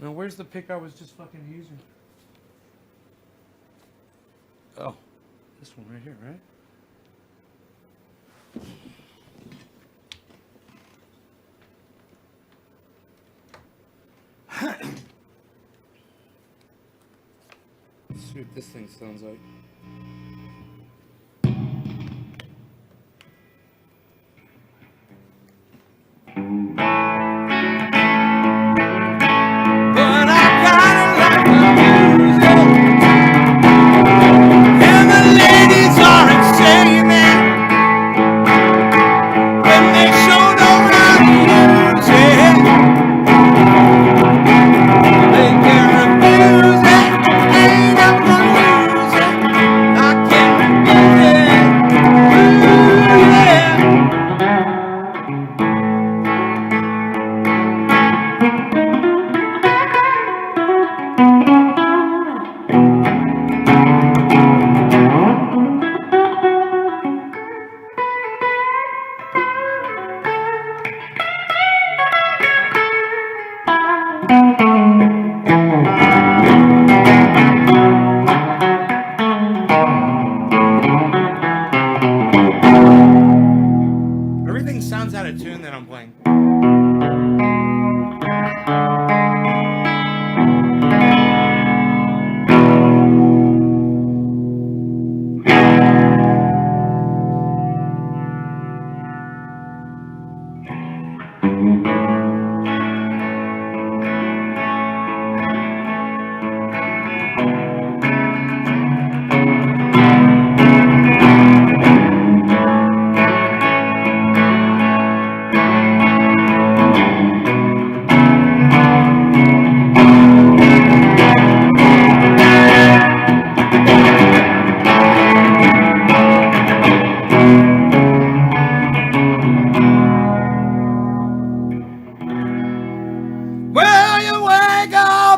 Now, where's the pick I was just fucking using? Oh, this one right here, right? Let's see what this thing sounds like. Everything sounds out of tune that I'm playing.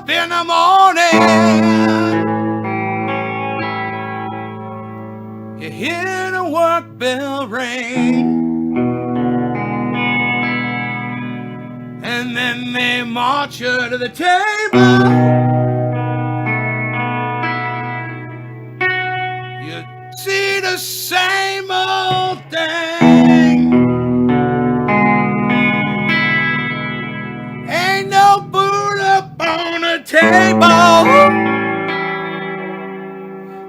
In the morning, you hear the work bell ring, and then they march you to the table. You see the same old thing. Ain't no food up on the table.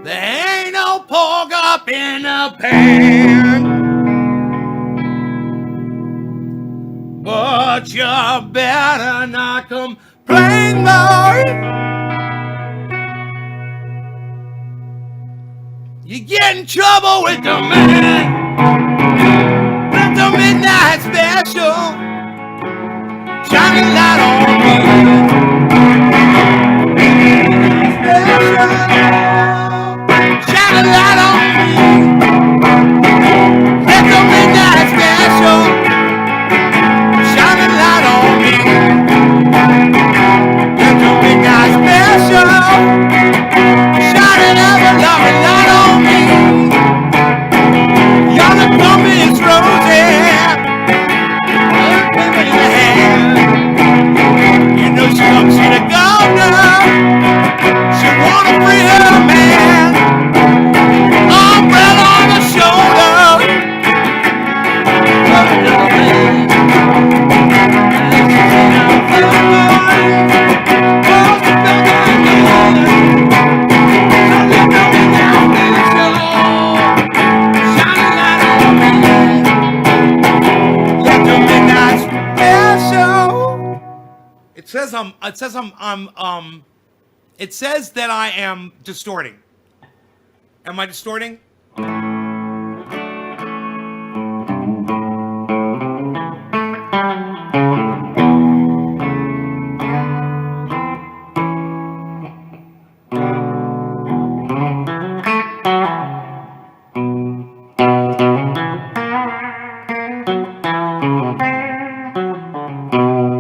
There ain't no pork up in the pan. But you better not complain, boy. You get in trouble with the man. With the midnight special. Shine a light on me. Shine a light on me. Let the midnight special shine a light on me. Let the midnight special shine another loving light on me. You're the It says it says that I am distorting. Am I distorting?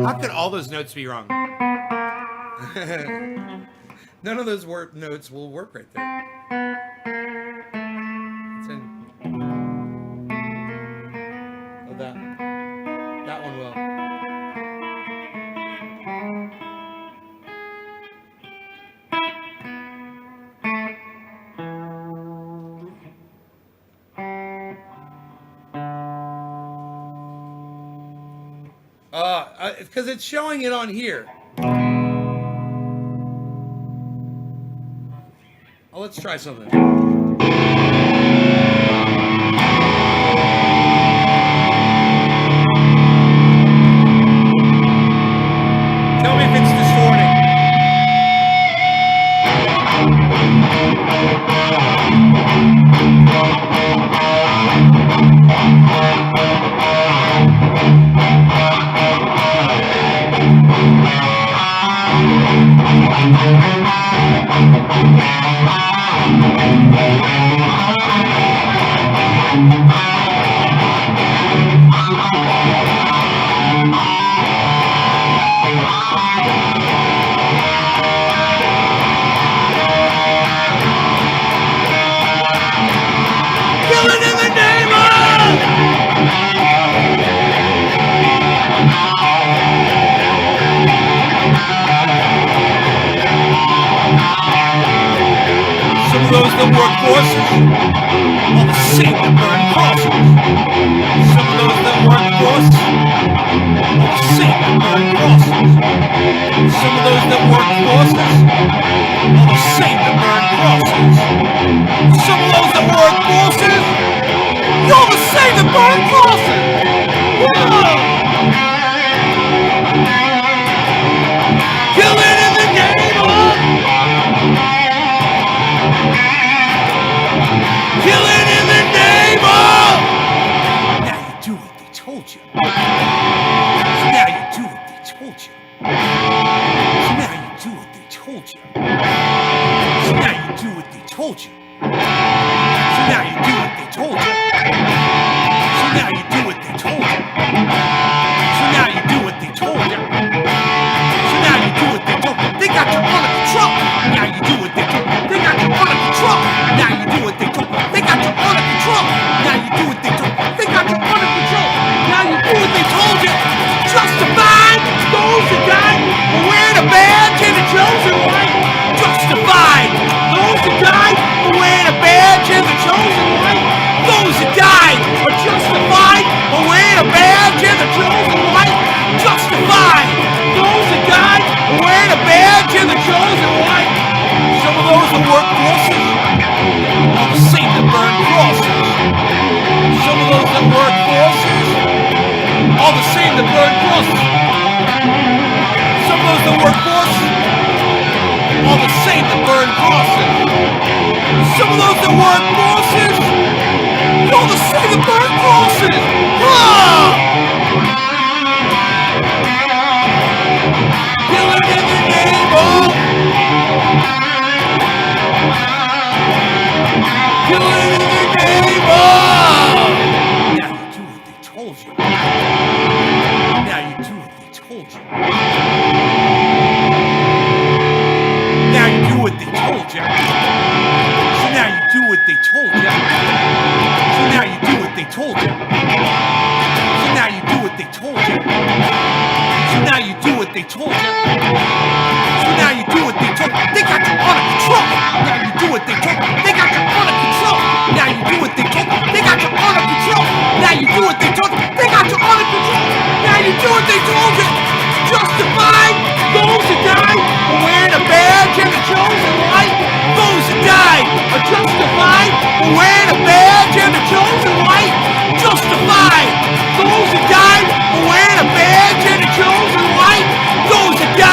How could all those notes be wrong? None of those notes will work right there. It's in. Oh, that one will. Because it's showing it on here. Oh, let's try something. Tell me if it's distorting. Those that work forces, all the same that burn crosses. Some of those that work forces, all the same that burn crosses. Some of those that work forces, all the same that burn crosses. Some of those that work forces, all the same that burn crosses. Whoa! Kill it in the name of. Kill it in the name of! Now you do what they told you. So now you do what they told you. So now you do what they told you. So now you do what they told you. So now you do what they told you. So now you do what they told you. So now you do what they told you. So now you do what they told you. They got you under control. Now you do what they told you. They got you under control. Now you do what they told you. They got you under control. Now you do what they told you. They got you under control. Now you do what they told you. Justified those who died for wearing a badge and a chosen one. Justified those who died for wearing a badge and the chosen one. Those who died are justified for wearing a badge and the chosen one. Justified those who died for wearing a badge and the chosen one. Some of those that work forces, all the same that burn crosses. Some of those that work forces, all the same that burn crosses. Some of those that work forces, all the same that burn crosses. Some of those that work forces, all the same that burn crosses. Kill it in the name of. Kill it in the name of! Now you do what they told you. Now you do what they told you. Now you do what they told you. So now you do what they told you. So now you do what they told you. So now you do what they told you. So now you do what they told you. So now you do what they told you. They got you under control. Now you do what they told you. They got you under control. Now you do what they told you. They got you under control. Now you do what they told you. They got you under control. Now you do what they told you. Justified those who died for wearing a badge and the chosen light. Those who died are justified for wearing a badge and the chosen light. Justified those who died for wearing a badge and the chosen light. Those who died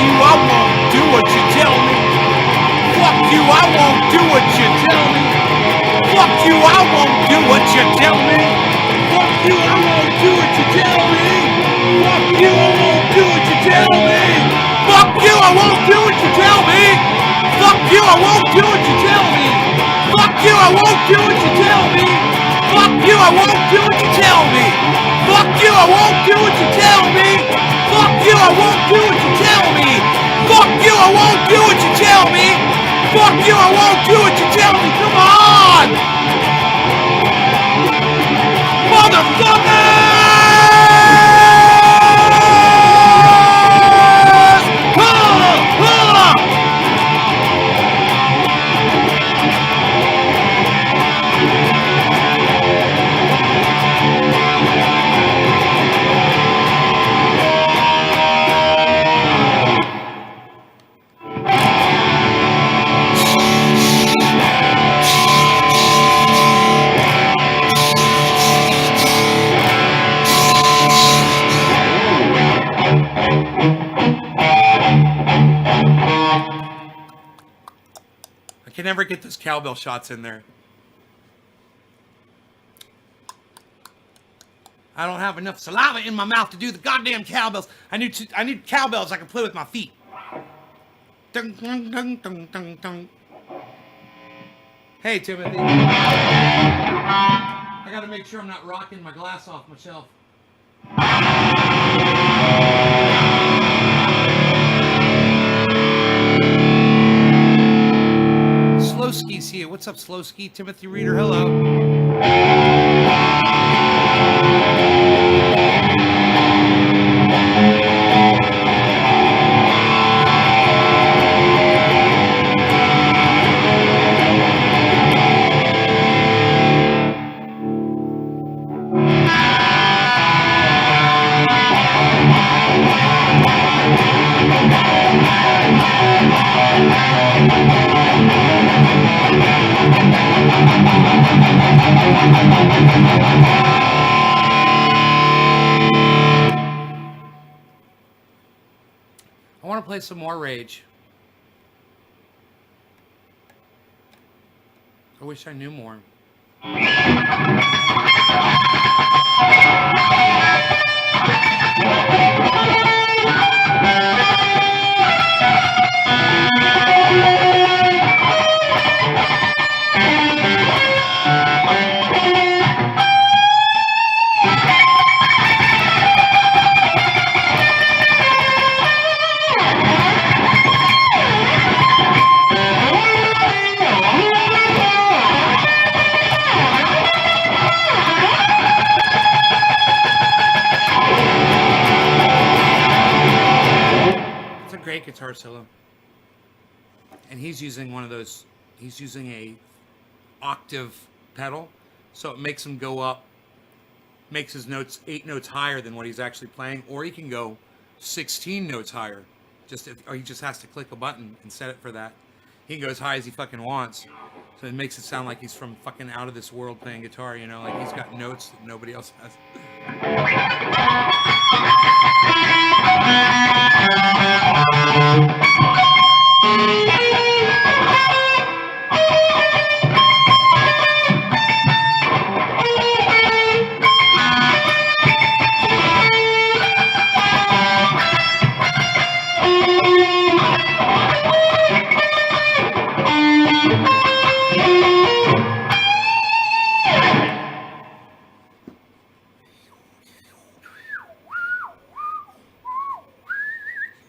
you, I won't do what you tell me. Fuck you, I won't do what you tell me. Fuck you, I won't do what you tell me. Fuck you, I won't do what you tell me. Fuck you, I won't do what you tell me. Fuck you, I won't do what you tell me. Fuck you, I won't do what you tell me. Fuck you, I won't do what you tell me. Fuck you, I won't do what you tell me. Fuck you, I won't do what you tell me. Fuck you, I won't do what you tell me. Fuck you, I won't do what you tell me. Fuck you, I won't do what you tell me. Come on! Motherfuckers! I can never get those cowbell shots in there. I don't have enough saliva in my mouth to do the goddamn cowbells. I need cowbells I can play with my feet. Dun, dun, dun, dun, dun, dun. Hey, Timothy. I gotta make sure I'm not rocking my glass off my shelf. Slowski's here. What's up, Slowski? Timothy Reader, hello. I want to play some more Rage. I wish I knew more. Great guitar solo, and he's using one of those. He's using a octave pedal, so it makes him go up, makes his notes 8 notes higher than what he's actually playing, or he can go 16 notes higher. Or he just has to click a button and set it for that. He can go as high as he fucking wants, so it makes it sound like he's from fucking out of this world playing guitar. You know, like he's got notes that nobody else has.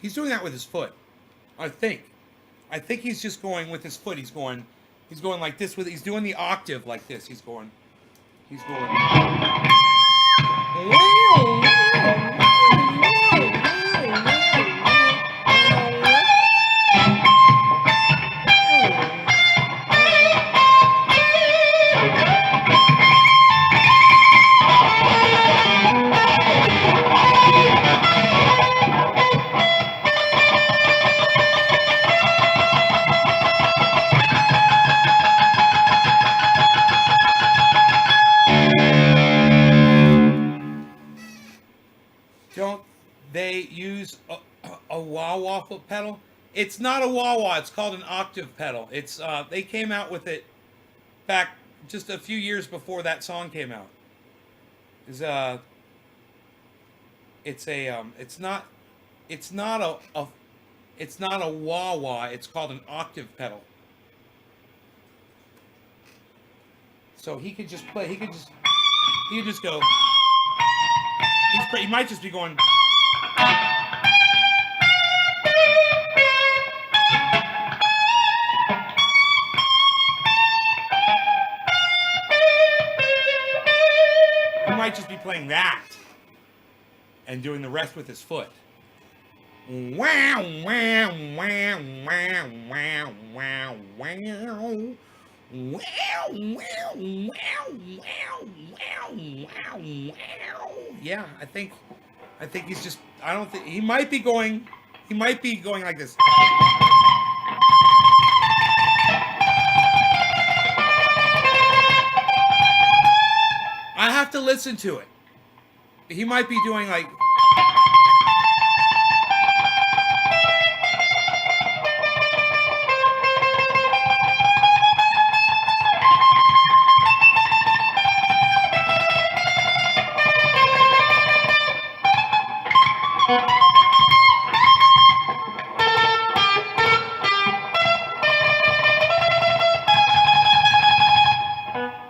He's doing that with his foot, I think. I think he's just going with his foot. He's going like this with. He's doing the octave like this. He's going. foot pedal. It's not a wah-wah. It's called an octave pedal. It's they came out with it back just a few years before that song came out. It's not a wah-wah. It's called an octave pedal. So he could just play. He could just go. He might just be going. He might just be playing that and doing the rest with his foot. Wow, wow, wow, wow, wow, wow, wow. Wow, wow, wow, wow, wow, wow, wow. Yeah, I think he's just, I don't think, he might be going like this. I have to listen to it. He might be doing like,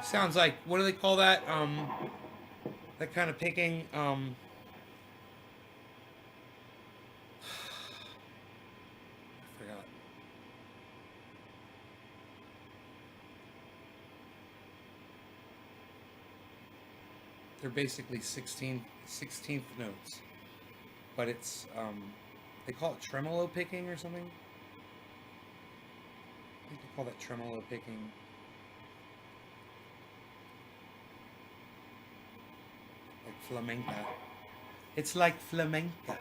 sounds like, what do they call that? That kind of picking. I forgot. They're basically 16th notes, but it's they call it tremolo picking or something. I think they call that tremolo picking. Like flamenca. It's like flamenca.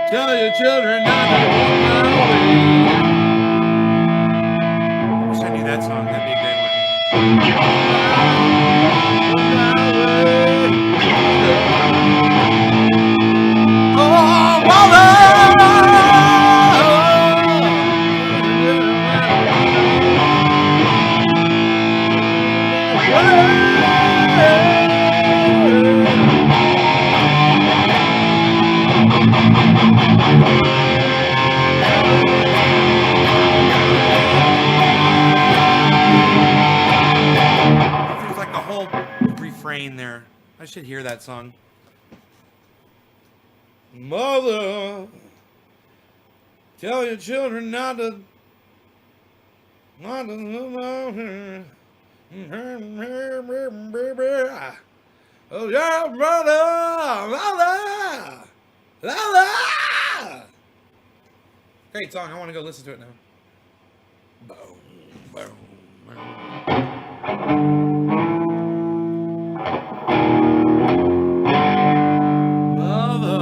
Tell your children not to walk my way. I wish I knew that song. That'd be a great one. Oh, mother! There's like a whole refrain there. I should hear that song. Mother, tell your children not to oh yeah, mother. Great song. I want to go listen to it now. Boom, boom, boom. Mother,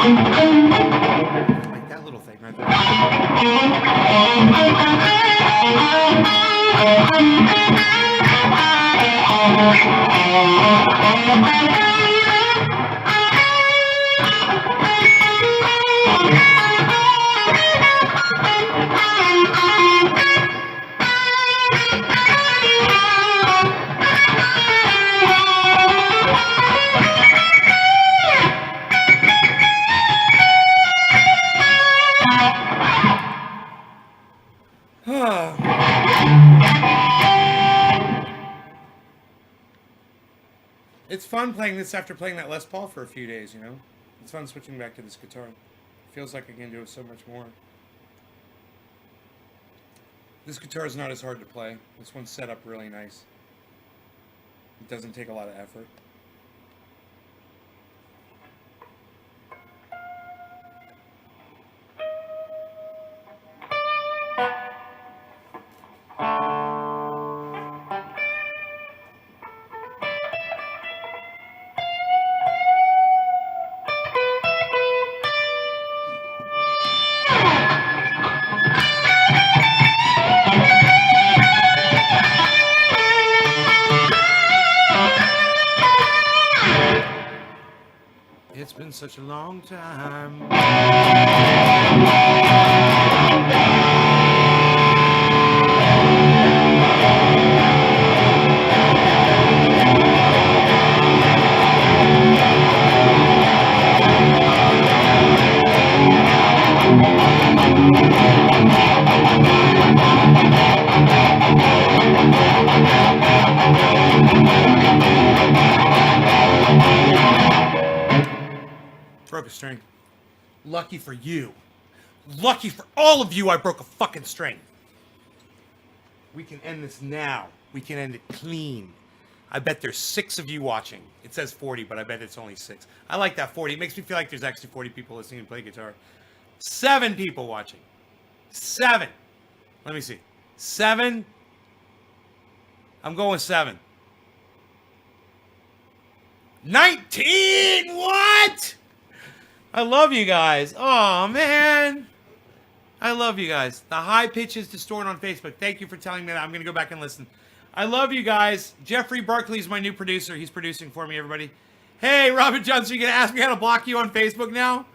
Like that little thing right there. It's fun playing this after playing that Les Paul for a few days, you know? It's fun switching back to this guitar. Feels like I can do so much more. This guitar is not as hard to play. This one's set up really nice. It doesn't take a lot of effort. It's been such a long time. Broke a string. Lucky for you. Lucky for all of you I broke a fucking string. We can end this now. We can end it clean. I bet there's 6 of you watching. It says 40, but I bet it's only 6. I like that 40. It makes me feel like there's actually 40 people listening and play guitar. 7 people watching. 7. Let me see. 7. I'm going with 7. 19! What? I love you guys. Oh, man. I love you guys. The high pitch is distorted on Facebook. Thank you for telling me that. I'm going to go back and listen. I love you guys. Jeffrey Barkley is my new producer. He's producing for me, everybody. Hey, Robert Johnson, you going to ask me how to block you on Facebook now?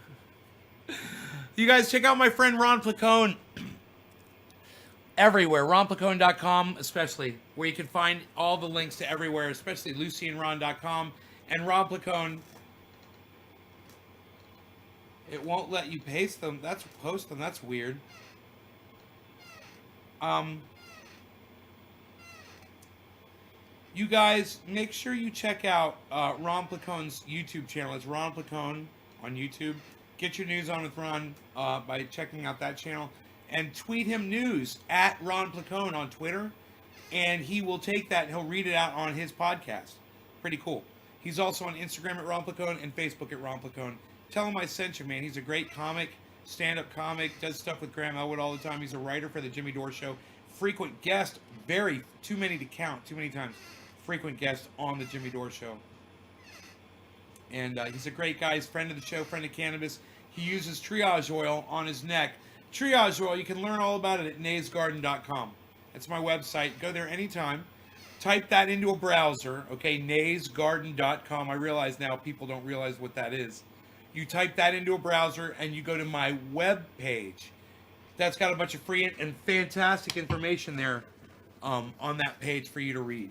You guys check out my friend Ron Placone. Everywhere. RonPlacone.com especially, where you can find all the links to everywhere, especially LucyandRon.com. And Ron Placone, it won't let you post them. That's weird. You guys, make sure you check out Ron Placone's YouTube channel. It's Ron Placone on YouTube. Get your news on with Ron by checking out that channel. And tweet him news at Ron Placone on Twitter. And he will take that and he'll read it out on his podcast. Pretty cool. He's also on Instagram at Ron Placone and Facebook at Ron Placone. Tell him I sent you, man. He's a great comic, stand-up comic, does stuff with Graham Elwood all the time. He's a writer for the Jimmy Dore Show. Frequent guest, too many to count, too many times. Frequent guest on the Jimmy Dore Show. And he's a great guy. He's a friend of the show, friend of cannabis. He uses triage oil on his neck. Triage oil, you can learn all about it at naysgarden.com. That's my website. Go there anytime. Type that into a browser, okay, naysgarden.com. I realize now people don't realize what that is. You type that into a browser and you go to my web page. That's got a bunch of free and fantastic information there on that page for you to read.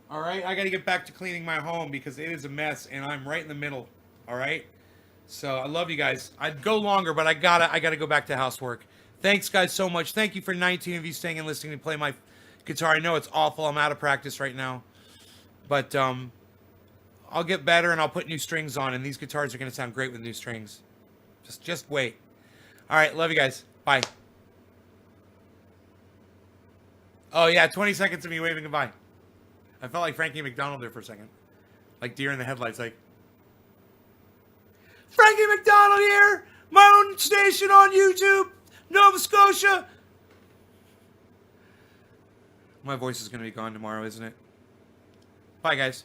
All right, I got to get back to cleaning my home because it is a mess and I'm right in the middle. All right, so I love you guys. I'd go longer, but I gotta go back to housework. Thanks, guys, so much. Thank you for 19 of you staying and listening to play my guitar. I know it's awful. I'm out of practice right now, but I'll get better and I'll put new strings on, and these guitars are gonna sound great with new strings. Just wait. All right, love you guys. Bye. Oh yeah, 20 seconds of me waving goodbye. I felt like Frankie McDonald there for a second, like deer in the headlights. Like Frankie McDonald here, my own station on YouTube, Nova Scotia. My voice is gonna be gone tomorrow, isn't it? Bye, guys.